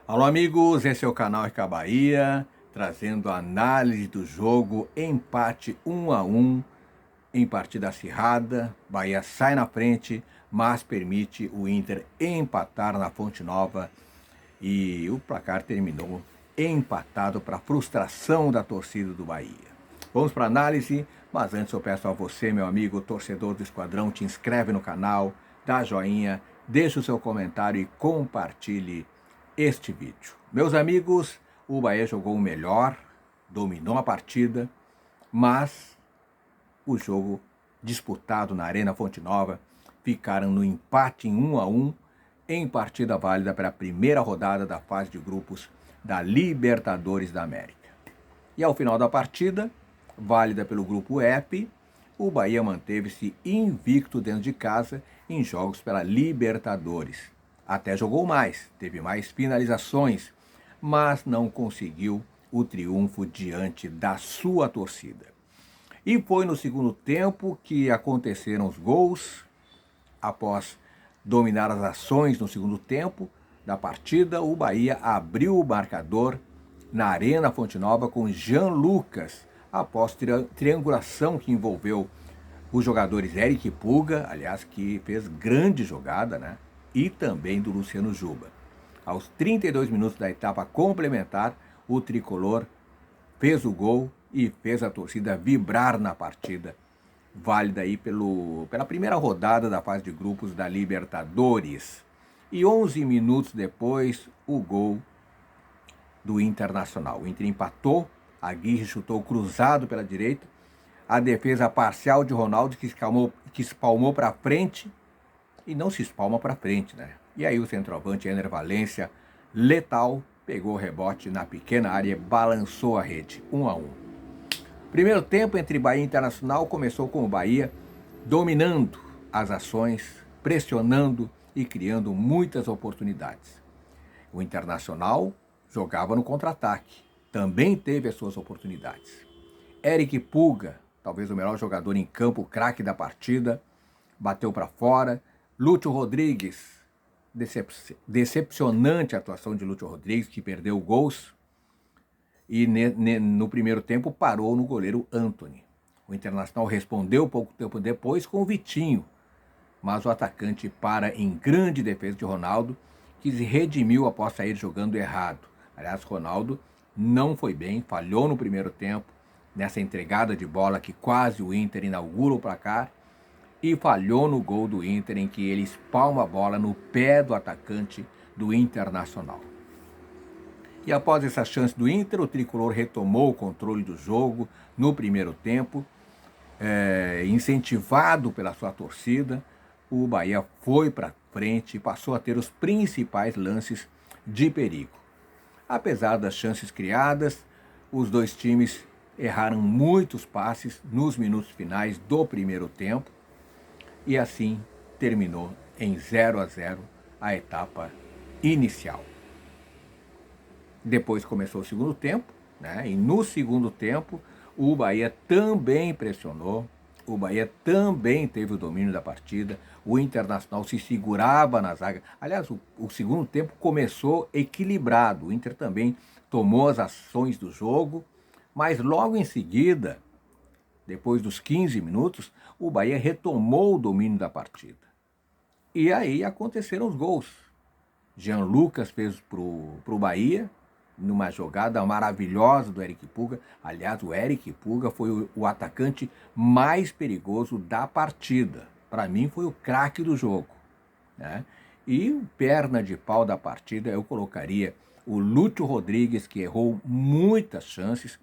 Alô amigos, esse é o canal RK Bahia, trazendo a análise do jogo, empate 1-1 em partida acirrada. Bahia sai na frente, mas permite o Inter empatar na Fonte Nova e o placar terminou empatado para frustração da torcida do Bahia. Vamos para a análise, mas antes eu peço a você, meu amigo torcedor do Esquadrão, te inscreve no canal, dá joinha, deixa o seu comentário e compartilhe este vídeo. Meus amigos, o Bahia jogou o melhor, dominou a partida, mas o jogo disputado na Arena Fonte Nova ficaram no empate em 1-1 em partida válida para a primeira rodada da fase de grupos da Libertadores da América. E ao final da partida, válida pelo grupo F, o Bahia manteve-se invicto dentro de casa em jogos pela Libertadores. Até jogou mais, teve mais finalizações, mas não conseguiu o triunfo diante da sua torcida. E foi no segundo tempo que aconteceram os gols. Após dominar as ações no segundo tempo da partida, o Bahia abriu o marcador na Arena Fonte Nova com Jean Lucas, após triangulação que envolveu os jogadores Eric Puga, aliás, que fez grande jogada, né? E também do Luciano Juba. Aos 32 minutos da etapa complementar, o tricolor fez o gol e fez a torcida vibrar na partida, válida aí pela primeira rodada da fase de grupos da Libertadores. E 11 minutos depois, o gol do Internacional. O Inter empatou, Aguirre chutou cruzado pela direita, a defesa parcial de Ronaldo que espalmou para frente, e não se espalma para frente, né? E aí o centroavante Ener Valencia, letal, pegou o rebote na pequena área e balançou a rede, 1-1. Primeiro tempo entre Bahia e Internacional começou com o Bahia dominando as ações, pressionando e criando muitas oportunidades. O Internacional jogava no contra-ataque, também teve as suas oportunidades. Eric Puga, talvez o melhor jogador em campo, o craque da partida, bateu para fora. Lúcio Rodrigues, decepcionante a atuação de Lúcio Rodrigues, que perdeu gols. E no primeiro tempo parou no goleiro Antony. O Internacional respondeu pouco tempo depois com o Vitinho, mas o atacante para em grande defesa de Ronaldo, que se redimiu após sair jogando errado. Aliás, Ronaldo não foi bem, falhou no primeiro tempo, nessa entregada de bola que quase o Inter inaugura o placar, e falhou no gol do Inter, em que ele espalma a bola no pé do atacante do Internacional. E após essa chance do Inter, o tricolor retomou o controle do jogo no primeiro tempo, incentivado pela sua torcida. O Bahia foi para frente e passou a ter os principais lances de perigo. Apesar das chances criadas, os dois times erraram muitos passes nos minutos finais do primeiro tempo, e assim terminou em 0-0 a etapa inicial. Depois começou o segundo tempo, né? E no segundo tempo o Bahia também pressionou, o Bahia também teve o domínio da partida, o Internacional se segurava na zaga. Aliás, o segundo tempo começou equilibrado, o Inter também tomou as ações do jogo, mas logo em seguida, depois dos 15 minutos, o Bahia retomou o domínio da partida. E aí aconteceram os gols. Jean Lucas fez para o Bahia, numa jogada maravilhosa do Eric Puga. Aliás, o Eric Puga foi o atacante mais perigoso da partida. Para mim, foi o craque do jogo, né? E o perna de pau da partida, eu colocaria o Lúcio Rodrigues, que errou muitas chances.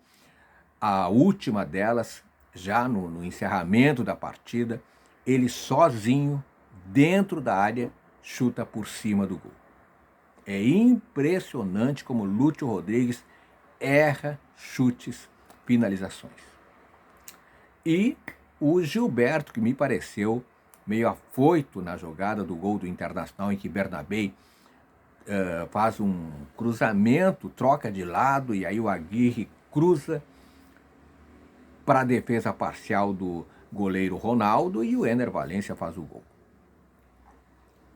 A última delas, já no encerramento da partida, ele sozinho, dentro da área, chuta por cima do gol. É impressionante como Lúcio Rodrigues erra chutes, finalizações. E o Gilberto, que me pareceu meio afoito na jogada do gol do Internacional, em que Bernabé faz um cruzamento, troca de lado, e aí o Aguirre cruza para a defesa parcial do goleiro Ronaldo, e o Ener Valencia faz o gol.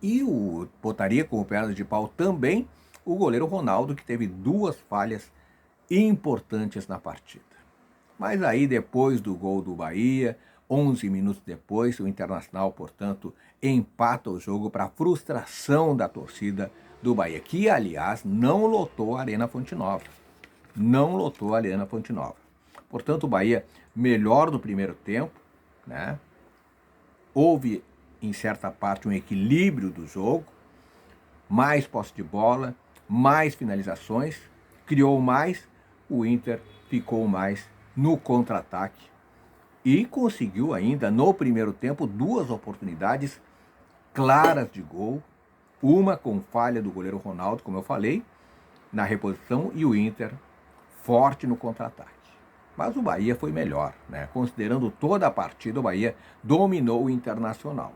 E o botaria com o perna de pau também o goleiro Ronaldo, que teve duas falhas importantes na partida. Mas aí, depois do gol do Bahia, 11 minutos depois, o Internacional, portanto, empata o jogo para a frustração da torcida do Bahia, que, aliás, não lotou a Arena Fonte Nova. Não lotou a Arena Fonte Nova. Portanto, o Bahia melhor no primeiro tempo, né? Houve, em certa parte, um equilíbrio do jogo, mais posse de bola, mais finalizações, criou mais, o Inter ficou mais no contra-ataque e conseguiu ainda, no primeiro tempo, duas oportunidades claras de gol, uma com falha do goleiro Ronaldo, como eu falei, na reposição, e o Inter forte no contra-ataque. Mas o Bahia foi melhor, né? Considerando toda a partida, o Bahia dominou o Internacional.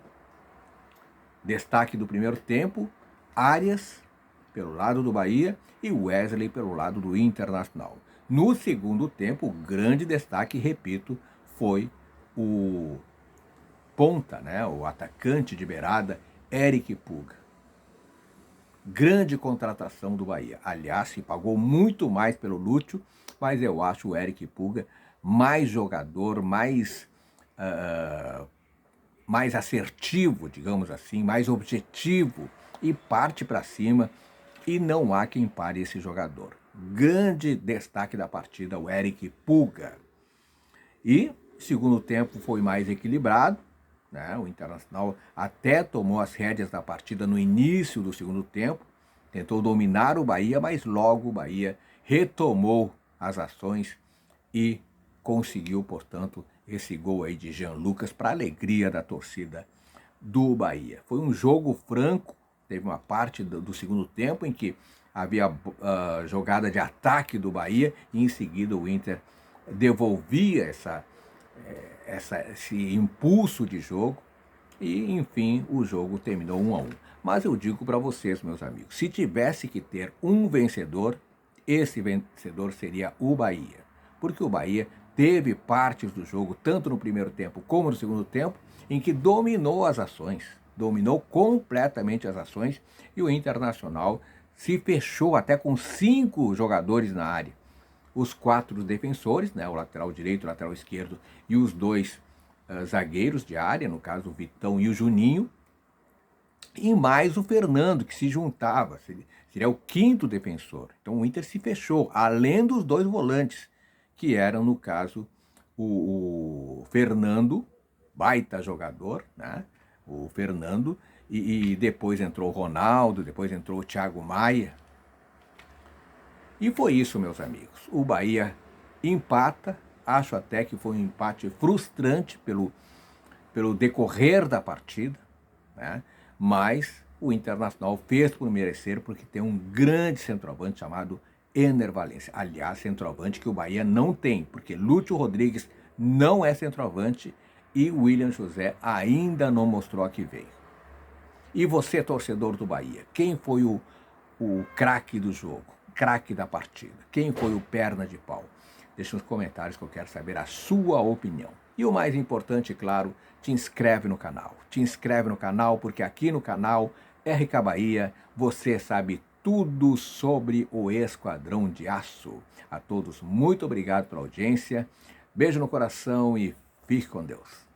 Destaque do primeiro tempo, Arias pelo lado do Bahia e Wesley pelo lado do Internacional. No segundo tempo, o grande destaque, repito, foi o ponta, né? O atacante de beirada, Eric Puga. Grande contratação do Bahia. Aliás, se pagou muito mais pelo Lúcio, mas eu acho o Eric Puga mais jogador, mais assertivo, digamos assim, mais objetivo, e parte para cima, e não há quem pare esse jogador. Grande destaque da partida, o Eric Puga. E segundo tempo foi mais equilibrado, né? O Internacional até tomou as rédeas da partida no início do segundo tempo, tentou dominar o Bahia, mas logo o Bahia retomou as ações e conseguiu, portanto, esse gol aí de Jean Lucas para alegria da torcida do Bahia. Foi um jogo franco, teve uma parte do segundo tempo em que havia jogada de ataque do Bahia e em seguida o Inter devolvia esse impulso de jogo e, enfim, o jogo terminou 1-1. Mas eu digo para vocês, meus amigos, se tivesse que ter um vencedor, esse vencedor seria o Bahia. Porque o Bahia teve partes do jogo, tanto no primeiro tempo como no segundo tempo, em que dominou as ações, dominou completamente as ações, e o Internacional se fechou até com 5 jogadores na área. Os 4 defensores, né, o lateral direito, o lateral esquerdo e os 2 zagueiros de área, no caso o Vitão e o Juninho, e mais o Fernando, que se juntava, seria o 5º defensor. Então o Inter se fechou, além dos 2 volantes, que eram, no caso, o Fernando, baita jogador, né? O Fernando, e depois entrou o Ronaldo, depois entrou o Thiago Maia. E foi isso, meus amigos. O Bahia empata, acho até que foi um empate frustrante pelo decorrer da partida, né? Mas o Internacional fez por merecer, porque tem um grande centroavante chamado Ener Valencia. Aliás, centroavante que o Bahia não tem, porque Lúcio Rodrigues não é centroavante e William José ainda não mostrou a que veio. E você, torcedor do Bahia, quem foi o craque do jogo, craque da partida? Quem foi o perna de pau? Deixe nos comentários que eu quero saber a sua opinião. E o mais importante, claro, te inscreve no canal. Te inscreve no canal, porque aqui no canal RK Bahia você sabe tudo sobre o Esquadrão de Aço. A todos, muito obrigado pela audiência. Beijo no coração e fique com Deus.